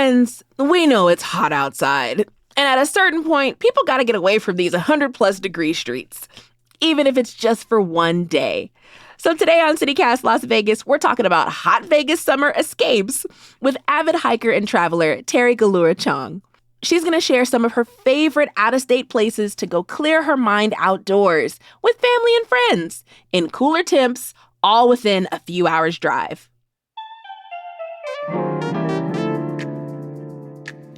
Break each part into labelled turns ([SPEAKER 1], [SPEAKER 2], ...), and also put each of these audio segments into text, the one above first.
[SPEAKER 1] Friends, we know it's hot outside. And at a certain point, people got to get away from these 100-plus degree streets, even if it's just for one day. So today on CityCast Las Vegas, we're talking about hot Vegas summer escapes with avid hiker and traveler Terri Galura-Chiong. She's going to share some of her favorite out-of-state places to go clear her mind outdoors with family and friends in cooler temps, all within a few hours' drive.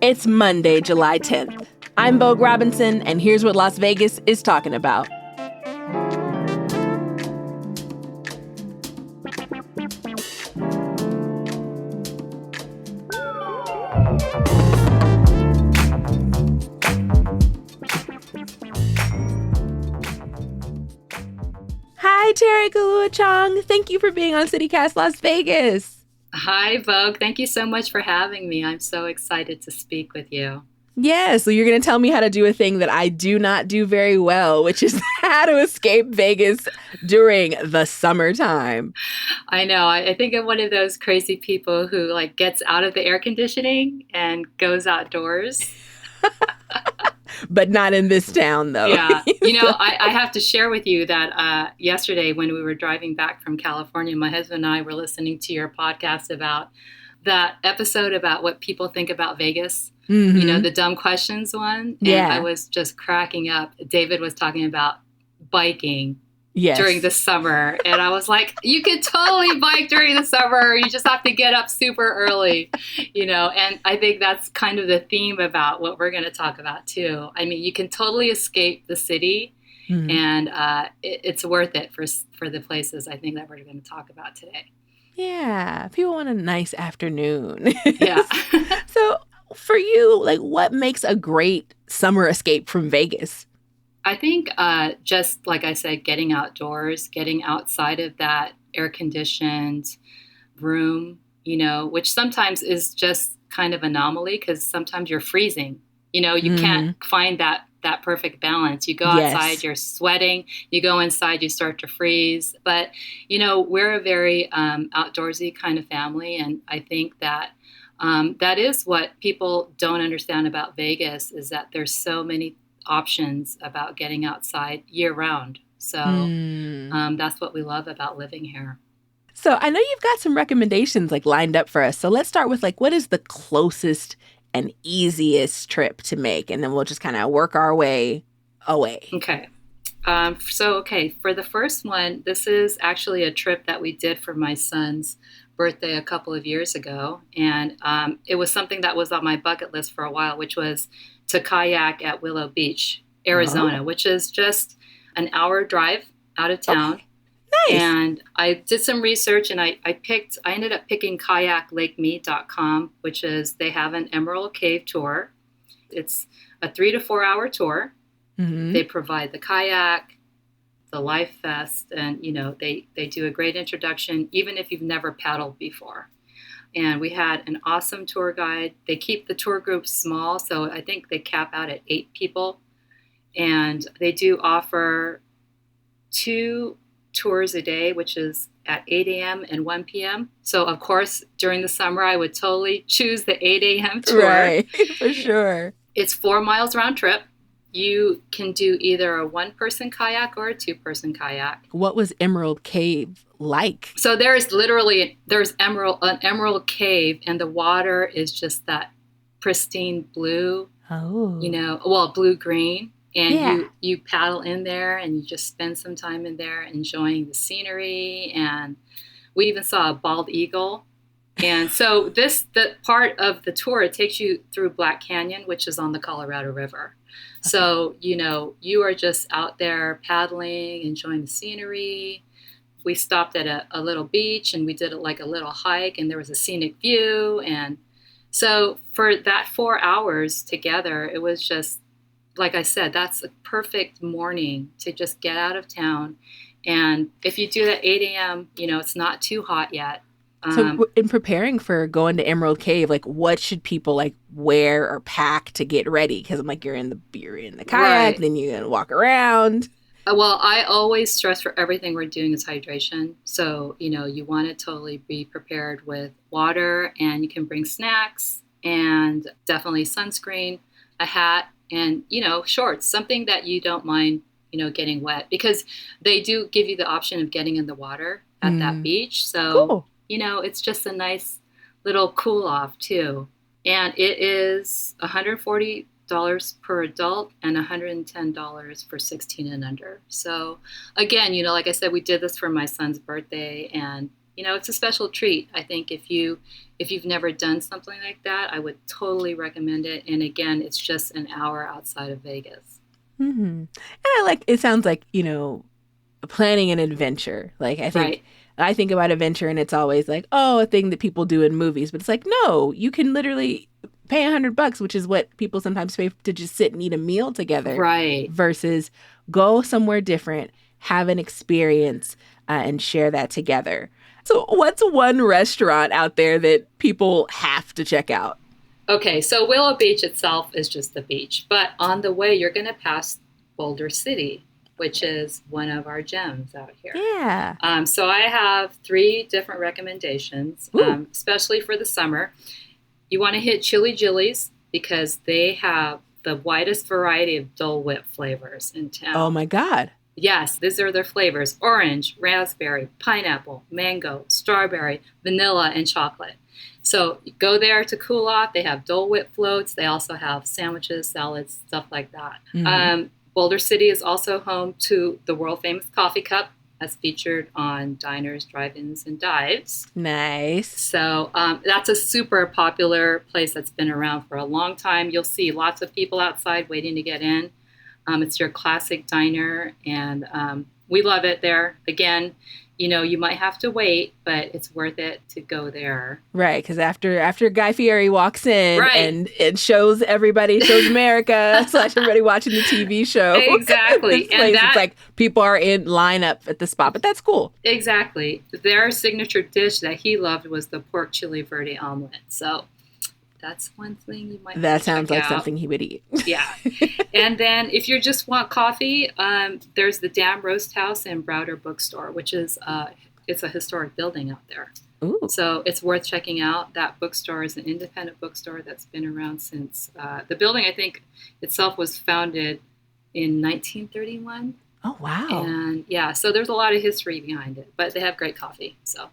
[SPEAKER 1] It's Monday, July 10th. I'm Vogue Robinson, and here's what Las Vegas is talking about. Hi, Terri Galura-Chiong. Thank you for being on CityCast Las Vegas.
[SPEAKER 2] Hi, Vogue. Thank you so much for having me. I'm so excited to speak with you.
[SPEAKER 1] Yeah, so you're going to tell me how to do a thing that I do not do very well, which is how to escape Vegas during the summertime.
[SPEAKER 2] I know. I think I'm one of those crazy people who gets out of the air conditioning and goes outdoors.
[SPEAKER 1] But not in this town, though.
[SPEAKER 2] Yeah. I have to share with you that yesterday when we were driving back from California, my husband and I were listening to your podcast about that episode about what people think about Vegas.
[SPEAKER 1] Mm-hmm.
[SPEAKER 2] The dumb questions one.
[SPEAKER 1] Yeah.
[SPEAKER 2] And I was just cracking up. David was talking about biking.
[SPEAKER 1] Yes.
[SPEAKER 2] During the summer. And I was like, you can totally bike during the summer. You just have to get up super early, and I think that's kind of the theme about what we're going to talk about too. I mean, you can totally escape the city and it's worth it for the places I think that we're going to talk about today.
[SPEAKER 1] Yeah. People want a nice afternoon.
[SPEAKER 2] Yeah.
[SPEAKER 1] So for you, what makes a great summer escape from Vegas?
[SPEAKER 2] I think just like I said, getting outdoors, getting outside of that air-conditioned room, which sometimes is just kind of anomaly because sometimes you're freezing. You can't find that perfect balance. You go outside, you're sweating. You go inside, you start to freeze. But, we're a very outdoorsy kind of family. And I think that that is what people don't understand about Vegas is that there's so many options about getting outside year round. So that's what we love about living here.
[SPEAKER 1] So I know you've got some recommendations lined up for us. So let's start with what is the closest and easiest trip to make? And then we'll just kind of work our way away.
[SPEAKER 2] Okay. For the first one, this is actually a trip that we did for my son's birthday a couple of years ago. And it was something that was on my bucket list for a while, which was to kayak at Willow Beach, Arizona, which is just an hour drive out of town.
[SPEAKER 1] Okay. Nice.
[SPEAKER 2] And I did some research and I ended up picking kayaklakeme.com, which is, they have an Emerald Cave tour. It's a 3 to 4 hour tour. Mm-hmm. They provide the kayak, the life vest, and, they do a great introduction, even if you've never paddled before. And we had an awesome tour guide. They keep the tour groups small, so I think they cap out at 8 people. And they do offer 2 tours a day, which is at 8 a.m. and 1 p.m. So, of course, during the summer, I would totally choose the 8 a.m. tour.
[SPEAKER 1] Right, for sure.
[SPEAKER 2] It's 4 miles round trip. You can do either a 1-person kayak or a 2-person kayak.
[SPEAKER 1] What was Emerald Cave like?
[SPEAKER 2] So there's an emerald cave, and the water is just that pristine blue.
[SPEAKER 1] Oh.
[SPEAKER 2] Blue-green. And you paddle in there and you just spend some time in there enjoying the scenery. And we even saw a bald eagle. And so the part of the tour, it takes you through Black Canyon, which is on the Colorado River. Okay. So, you are just out there paddling, enjoying the scenery. We stopped at a little beach and we did a little hike, and there was a scenic view. And so for that 4 hours together, it was just, like I said, that's a perfect morning to just get out of town. And if you do that 8 a.m., it's not too hot yet.
[SPEAKER 1] So in preparing for going to Emerald Cave, what should people wear or pack to get ready? Because I'm you're in the kayak, right. Then you're going to walk around.
[SPEAKER 2] Well, I always stress for everything we're doing is hydration. So, you want to totally be prepared with water, and you can bring snacks. and definitely sunscreen, a hat, and, shorts, something that you don't mind, getting wet, because they do give you the option of getting in the water at that beach. So,
[SPEAKER 1] Cool.
[SPEAKER 2] It's just a nice little cool off too. And it is $140 per adult and $110 for 16 and under. So again, like I said, we did this for my son's birthday, and it's a special treat. I think if you've never done something like that, I would totally recommend it. And again, it's just an hour outside of Vegas.
[SPEAKER 1] Mm-hmm. And it sounds like, planning an adventure. Like, I think about adventure and it's always like, oh, a thing that people do in movies. But it's like, no, you can literally pay $100, which is what people sometimes pay to just sit and eat a meal together.
[SPEAKER 2] Right.
[SPEAKER 1] Versus go somewhere different, have an experience, and share that together. So what's one restaurant out there that people have to check out?
[SPEAKER 2] Okay, so Willow Beach itself is just the beach. But on the way, you're going to pass Boulder City, which is one of our gems out here.
[SPEAKER 1] Yeah.
[SPEAKER 2] So I have 3 different recommendations, especially for the summer. You want to hit Chili Jilly's because they have the widest variety of Dole Whip flavors in town.
[SPEAKER 1] Oh, my God.
[SPEAKER 2] Yes, these are their flavors: orange, raspberry, pineapple, mango, strawberry, vanilla, and chocolate. So you go there to cool off. They have Dole Whip floats. They also have sandwiches, salads, stuff like that. Mm-hmm. Boulder City is also home to the world-famous coffee cup, as featured on diners, drive-ins, and dives.
[SPEAKER 1] Nice.
[SPEAKER 2] So that's a super popular place that's been around for a long time. You'll see lots of people outside waiting to get in. It's your classic diner, and we love it there. Again, you might have to wait, but it's worth it to go there.
[SPEAKER 1] Right, because after Guy Fieri walks in
[SPEAKER 2] right.
[SPEAKER 1] and it shows America / everybody watching the TV show.
[SPEAKER 2] Exactly.
[SPEAKER 1] And it's like people are in lineup at the spot, but that's cool.
[SPEAKER 2] Exactly. Their signature dish that he loved was the pork chili verde omelet. So that's one thing you might.
[SPEAKER 1] That sounds like something he would eat.
[SPEAKER 2] Yeah. And then if you just want coffee, there's the Dam Roast House and Browder Bookstore, which is it's a historic building out there.
[SPEAKER 1] Ooh.
[SPEAKER 2] So it's worth checking out. That bookstore is an independent bookstore that's been around since the building, I think, itself was founded in 1931.
[SPEAKER 1] Oh, wow.
[SPEAKER 2] And yeah, so there's a lot of history behind it, but they have great coffee. So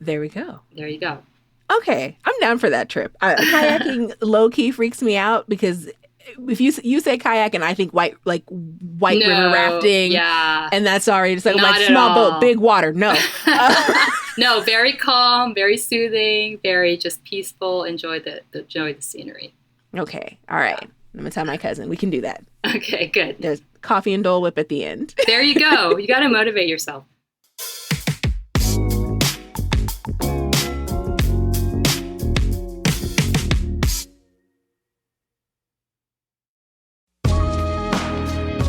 [SPEAKER 1] there we go.
[SPEAKER 2] There you go.
[SPEAKER 1] Okay, I'm down for that trip. Kayaking low-key freaks me out because if you say kayak and I think white river rafting, and that's already just like small boat, big water. No,
[SPEAKER 2] no, very calm, very soothing, very just peaceful. Enjoy the scenery.
[SPEAKER 1] Okay, all right. I'm gonna tell my cousin we can do that.
[SPEAKER 2] Okay, good.
[SPEAKER 1] There's coffee and Dole Whip at the end.
[SPEAKER 2] There you go. You got to motivate yourself.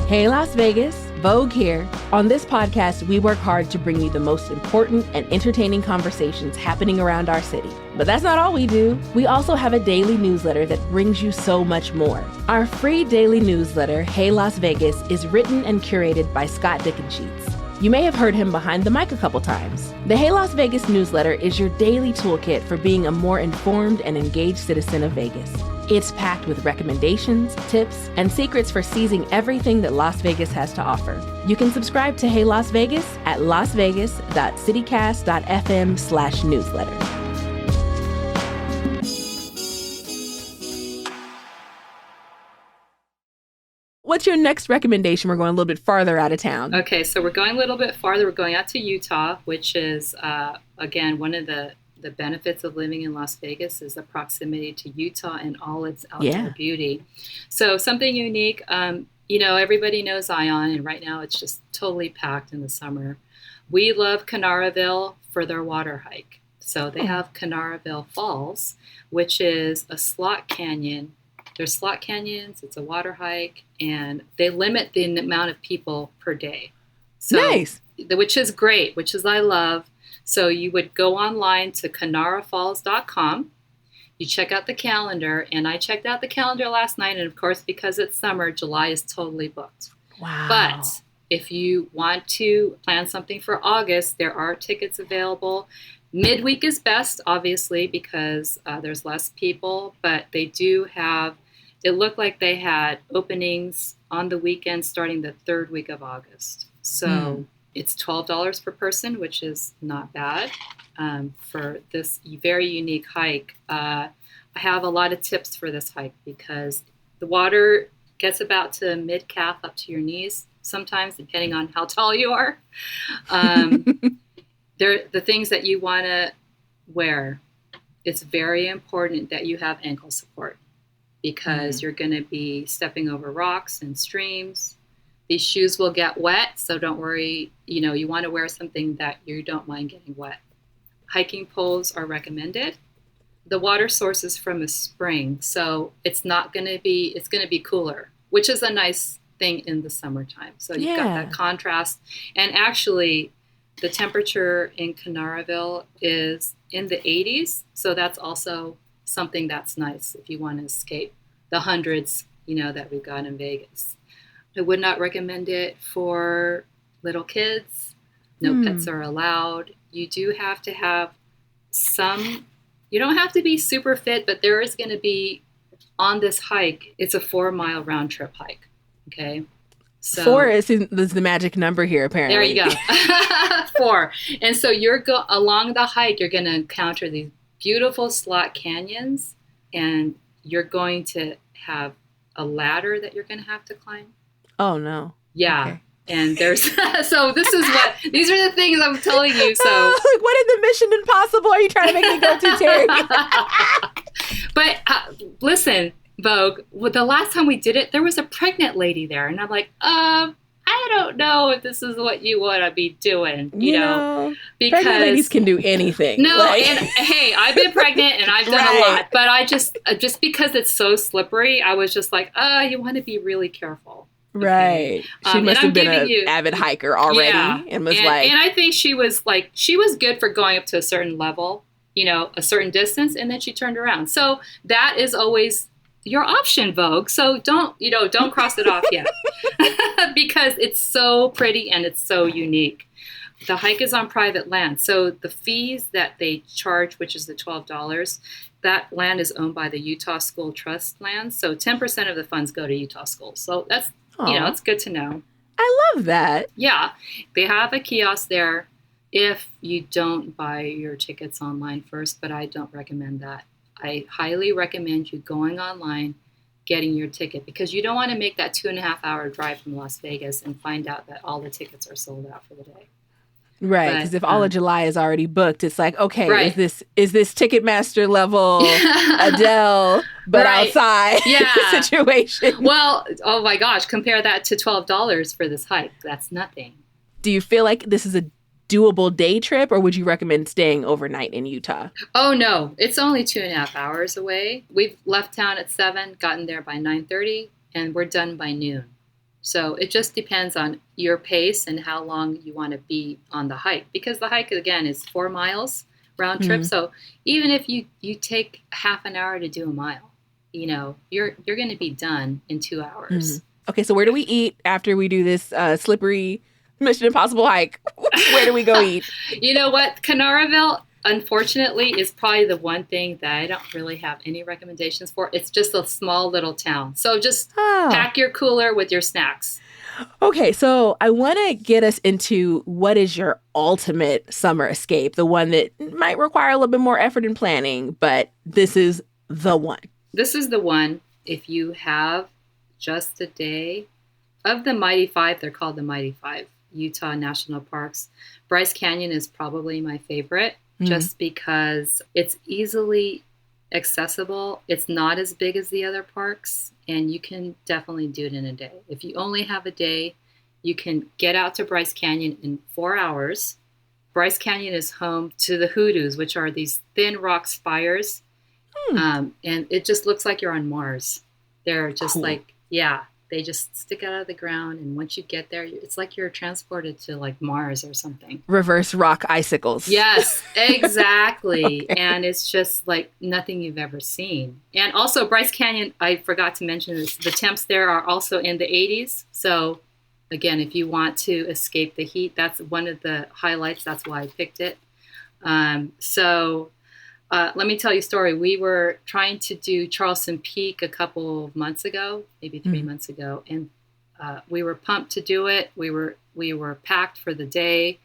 [SPEAKER 1] Hey Las Vegas, Vogue here. On this podcast, we work hard to bring you the most important and entertaining conversations happening around our city. But that's not all we do. We also have a daily newsletter that brings you so much more. Our free daily newsletter, Hey Las Vegas, is written and curated by Scott Dickensheets. You may have heard him behind the mic a couple times. The Hey Las Vegas newsletter is your daily toolkit for being a more informed and engaged citizen of Vegas. It's packed with recommendations, tips, and secrets for seizing everything that Las Vegas has to offer. You can subscribe to Hey Las Vegas at lasvegas.citycast.fm/newsletter. What's your next recommendation? We're going a little bit farther out of town.
[SPEAKER 2] Okay, so we're going a little bit farther. We're going out to Utah, which is, again, one of the benefits of living in Las Vegas is the proximity to Utah and all its outdoor beauty. So something unique, everybody knows Zion, and right now it's just totally packed in the summer. We love Canaraville for their water hike. So they have Canaraville Falls, which is a slot canyon. There's slot canyons, it's a water hike, and they limit the amount of people per day. So,
[SPEAKER 1] nice.
[SPEAKER 2] Which is great, which is I love. So you would go online to canarafalls.com. You check out the calendar, and I checked out the calendar last night, and of course, because it's summer, July is totally booked.
[SPEAKER 1] Wow.
[SPEAKER 2] But if you want to plan something for August, there are tickets available. Midweek is best, obviously, because there's less people, but they do have, it looked like they had openings on the weekend starting the third week of August. So it's $12 per person, which is not bad for this very unique hike. I have a lot of tips for this hike because the water gets about to mid-calf up to your knees sometimes, depending on how tall you are. The things that you want to wear, it's very important that you have ankle support because you're going to be stepping over rocks and streams. These shoes will get wet, so don't worry. You want to wear something that you don't mind getting wet. Hiking poles are recommended. The water source is from a spring, so it's going to be cooler, which is a nice thing in the summertime. So you've got that contrast. And actually, the temperature in Canaveral is in the 80s. So that's also something that's nice if you want to escape the hundreds, that we've got in Vegas. I would not recommend it for little kids. No pets are allowed. You do have to have you don't have to be super fit, but there is going to be on this hike, it's a 4-mile round trip hike. Okay. So
[SPEAKER 1] 4 is the magic number here, apparently.
[SPEAKER 2] There you go. 4. And so along the hike, you're going to encounter these beautiful slot canyons, and you're going to have a ladder that you're going to have to climb.
[SPEAKER 1] Oh, no.
[SPEAKER 2] Yeah.
[SPEAKER 1] Okay.
[SPEAKER 2] And there's, so these are the things I'm telling you. So
[SPEAKER 1] what in the Mission Impossible are you trying to make me go to, Terri?
[SPEAKER 2] But listen, Vogue, the last time we did it, there was a pregnant lady there. And I'm like, I don't know if this is what you want to be doing, you know, because
[SPEAKER 1] pregnant ladies can do anything.
[SPEAKER 2] No, and hey, I've been pregnant and I've done a lot, but I just because it's so slippery, I was just like, you want to be really careful.
[SPEAKER 1] Right. Okay. She must have been an avid hiker already and was
[SPEAKER 2] and I think she was good for going up to a certain level, a certain distance, and then she turned around. So that is always your option, Vogue. So don't cross it off yet because it's so pretty and it's so unique. The hike is on private land. So the fees that they charge, which is the $12, that land is owned by the Utah School Trust land. So 10% of the funds go to Utah schools. So that's, it's good to know.
[SPEAKER 1] I love that.
[SPEAKER 2] Yeah. They have a kiosk there if you don't buy your tickets online first, but I don't recommend that. I highly recommend you going online, getting your ticket, because you don't want to make that 2.5-hour drive from Las Vegas and find out that all the tickets are sold out for the day.
[SPEAKER 1] Right, because if all of July is already booked, it's like, okay, is this Ticketmaster level Adele, but outside situation?
[SPEAKER 2] Well, oh my gosh, compare that to $12 for this hike. That's nothing.
[SPEAKER 1] Do you feel like this is a doable day trip, or would you recommend staying overnight in Utah?
[SPEAKER 2] Oh, no. It's only 2.5 hours away. We've left town at 7, gotten there by 9:30, and we're done by noon. So it just depends on your pace and how long you want to be on the hike. Because the hike, again, is 4 miles round trip. So even if you take half an hour to do a mile, you're going to be done in 2 hours.
[SPEAKER 1] Okay, so where do we eat after we do this slippery Mission Impossible hike? Where do we go eat? You
[SPEAKER 2] know what? Canaveral, unfortunately, is probably the one thing that I don't really have any recommendations for. It's just a small little town. So just pack your cooler with your snacks.
[SPEAKER 1] Okay, so I want to get us into what is your ultimate summer escape, the one that might require a little bit more effort and planning, but this is the one.
[SPEAKER 2] This is the one. If you have just a day of the Mighty Five, they're called the Mighty Five Utah National Parks. Bryce Canyon is probably my favorite. Just because it's easily accessible. It's not as big as the other parks, and you can definitely do it in a day. If you only have a day, you can get out to Bryce Canyon in 4 hours. Bryce Canyon is home to the hoodoos, which are these thin rock spires, and it just looks like you're on Mars. They're just they just stick out of the ground, and once you get there, it's like you're transported to like Mars or something.
[SPEAKER 1] Reverse rock icicles.
[SPEAKER 2] Yes, exactly. Okay. And it's just like nothing you've ever seen. And also Bryce Canyon, I forgot to mention this, the temps there are also in the 80s. So again, if you want to escape the heat, that's one of the highlights. That's why I picked it. So let me tell you a story. We were trying to do Charleston Peak a couple of months ago, maybe 3 months ago, and we were pumped to do it. We were packed for the day,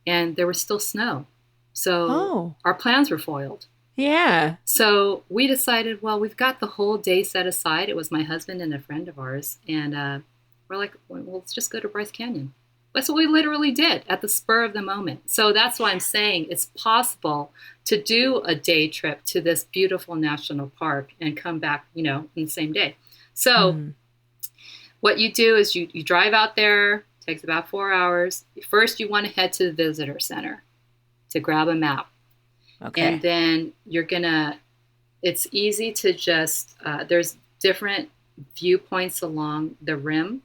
[SPEAKER 2] and there was still snow. So our plans were foiled.
[SPEAKER 1] Yeah.
[SPEAKER 2] So we decided, well, we've got the whole day set aside. It was my husband and a friend of ours, and we're like, well, let's just go to Bryce Canyon. That's what we literally did at the spur of the moment. So that's why I'm saying it's possible to do a day trip to this beautiful national park and come back, in the same day. So what you do is you drive out there. It takes about 4 hours. First, you want to head to the visitor center to grab a map.
[SPEAKER 1] Okay.
[SPEAKER 2] And then it's easy to just, there's different viewpoints along the rim.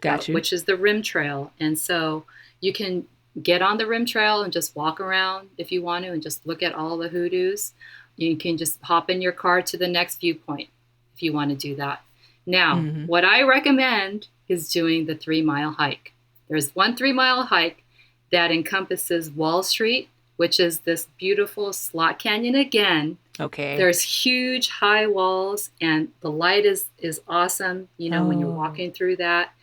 [SPEAKER 1] Gotcha.
[SPEAKER 2] Which is the rim trail. And so you can get on the rim trail and just walk around if you want to and just look at all the hoodoos. You can just hop in your car to the next viewpoint if you want to do that. Now, what I recommend is doing the 3-mile hike. There's one 3-mile hike that encompasses Wall Street, which is this beautiful slot canyon again.
[SPEAKER 1] Okay.
[SPEAKER 2] There's huge high walls and the light is awesome, when you're walking through that.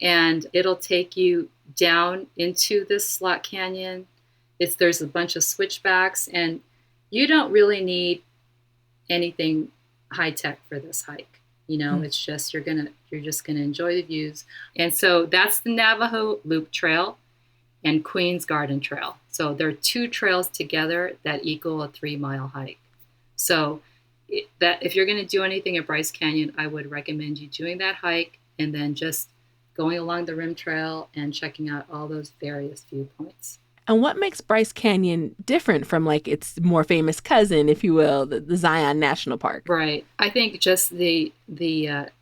[SPEAKER 2] And it'll take you down into this slot canyon. There's a bunch of switchbacks, and you don't really need anything high tech for this hike. It's just you're just gonna enjoy the views. And so that's the Navajo Loop Trail and Queen's Garden Trail. So there are 2 trails together that equal a 3-mile hike. So that if you're gonna do anything at Bryce Canyon, I would recommend you doing that hike and then just going along the rim trail and checking out all those various viewpoints.
[SPEAKER 1] And what makes Bryce Canyon different from its more famous cousin, if you will, the Zion National Park?
[SPEAKER 2] Right. I think just the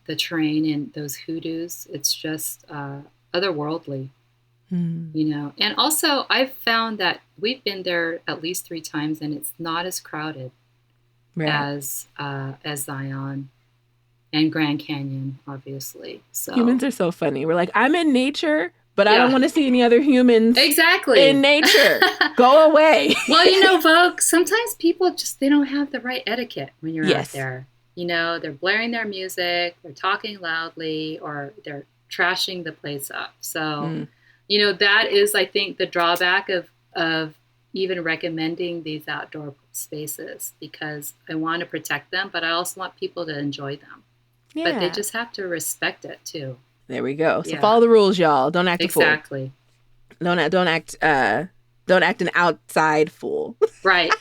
[SPEAKER 2] terrain and those hoodoos, it's just otherworldly, And also I've found that we've been there at least 3 times and it's not as crowded as Zion. And Grand Canyon, obviously. So
[SPEAKER 1] humans are so funny. We're like, I'm in nature, but I don't want to see any other humans in nature. Go away.
[SPEAKER 2] Well, Vogue, sometimes people they don't have the right etiquette when you're out there. They're blaring their music, they're talking loudly, or they're trashing the place up. So, that is, I think, the drawback of even recommending these outdoor spaces, because I want to protect them, but I also want people to enjoy them. Yeah. But they just have to respect it too.
[SPEAKER 1] There we go. So follow the rules, y'all. Don't act a fool.
[SPEAKER 2] Exactly.
[SPEAKER 1] Don't act an outside fool.
[SPEAKER 2] Right.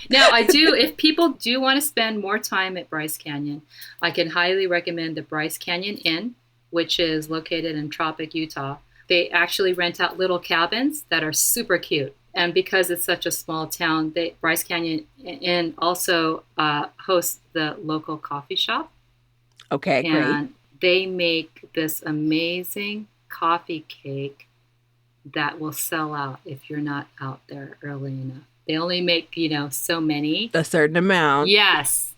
[SPEAKER 2] Now, if people do want to spend more time at Bryce Canyon, I can highly recommend the Bryce Canyon Inn, which is located in Tropic, Utah. They actually rent out little cabins that are super cute. And because it's such a small town, Bryce Canyon Inn also hosts the local coffee shop.
[SPEAKER 1] Okay, great.
[SPEAKER 2] And they make this amazing coffee cake that will sell out if you're not out there early enough. They only make, so many.
[SPEAKER 1] A certain amount.
[SPEAKER 2] Yes.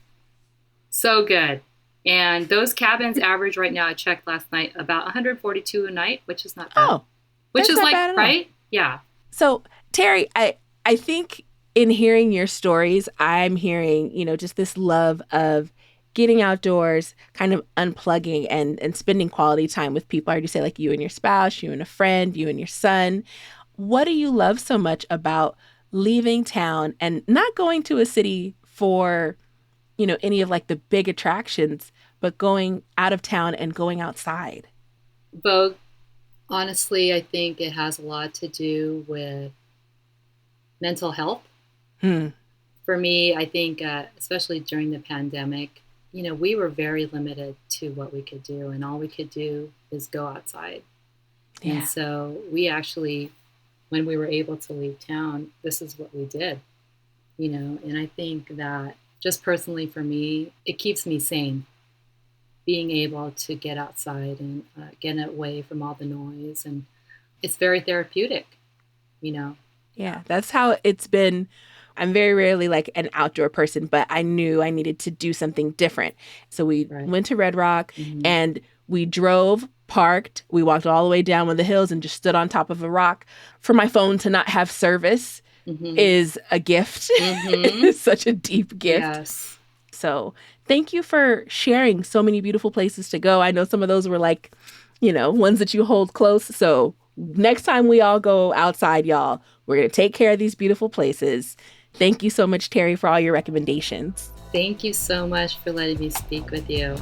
[SPEAKER 2] So good. And those cabins average right now, I checked last night, about $142 a night, which is not bad.
[SPEAKER 1] Oh,
[SPEAKER 2] which is bad right? Yeah.
[SPEAKER 1] So, Terri, I think in hearing your stories, I'm hearing, just this love of getting outdoors, kind of unplugging and spending quality time with people. I heard you say you and your spouse, you and a friend, you and your son. What do you love so much about leaving town and not going to a city for, any of the big attractions, but going out of town and going outside?
[SPEAKER 2] Vogue, honestly, I think it has a lot to do with mental health. For me, I think, especially during the pandemic, we were very limited to what we could do, and all we could do is go outside. Yeah. And so we actually, when we were able to leave town, this is what we did, and I think that just personally for me, it keeps me sane, being able to get outside and get away from all the noise. And it's very therapeutic,
[SPEAKER 1] Yeah, that's how it's been. I'm very rarely an outdoor person, but I knew I needed to do something different. So we went to Red Rock and we drove, parked. We walked all the way down one of the hills and just stood on top of a rock for my phone to not have service is a gift. It's such a deep gift.
[SPEAKER 2] Yes.
[SPEAKER 1] So thank you for sharing so many beautiful places to go. I know some of those were like, ones that you hold close. So next time we all go outside, y'all, we're going to take care of these beautiful places. Thank you so much, Terri, for all your recommendations.
[SPEAKER 2] Thank you so much for letting me speak with you.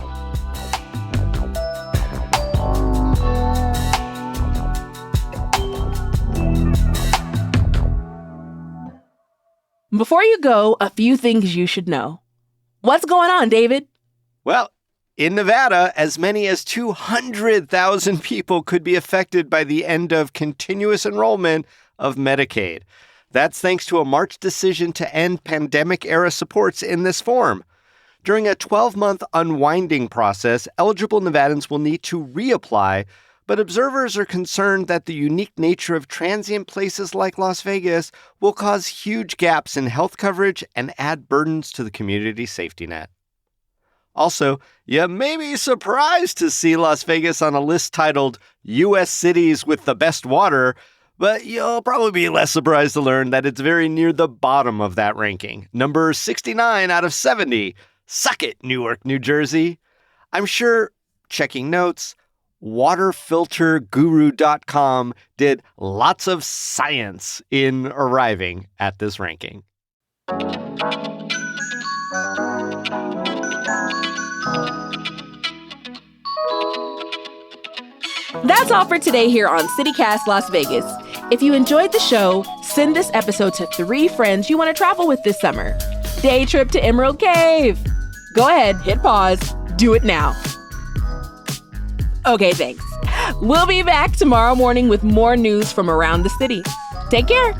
[SPEAKER 1] Before you go, a few things you should know. What's going on, David?
[SPEAKER 3] Well, in Nevada, as many as 200,000 people could be affected by the end of continuous enrollment of Medicaid. That's thanks to a March decision to end pandemic-era supports in this form. During a 12-month unwinding process, eligible Nevadans will need to reapply, but observers are concerned that the unique nature of transient places like Las Vegas will cause huge gaps in health coverage and add burdens to the community safety net. Also, you may be surprised to see Las Vegas on a list titled U.S. Cities with the Best Water, but you'll probably be less surprised to learn that it's very near the bottom of that ranking, number 69 out of 70. Suck it, Newark, New Jersey. I'm sure, checking notes, waterfilterguru.com did lots of science in arriving at this ranking.
[SPEAKER 1] That's all for today here on CityCast Las Vegas. If you enjoyed the show, send this episode to 3 friends you want to travel with this summer. Day trip to Emerald Cave. Go ahead, hit pause, do it now. Okay, thanks. We'll be back tomorrow morning with more news from around the city. Take care.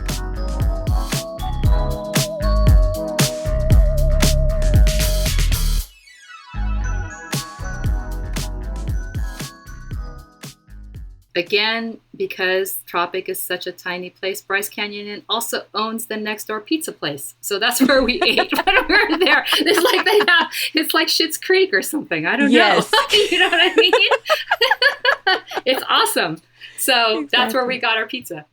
[SPEAKER 2] Again, because Tropic is such a tiny place, Bryce Canyon Inn also owns the next door pizza place. So that's where we ate when we were there. It's like Schitt's Creek or something. I don't know. You know what I mean? It's awesome. So That's where we got our pizza.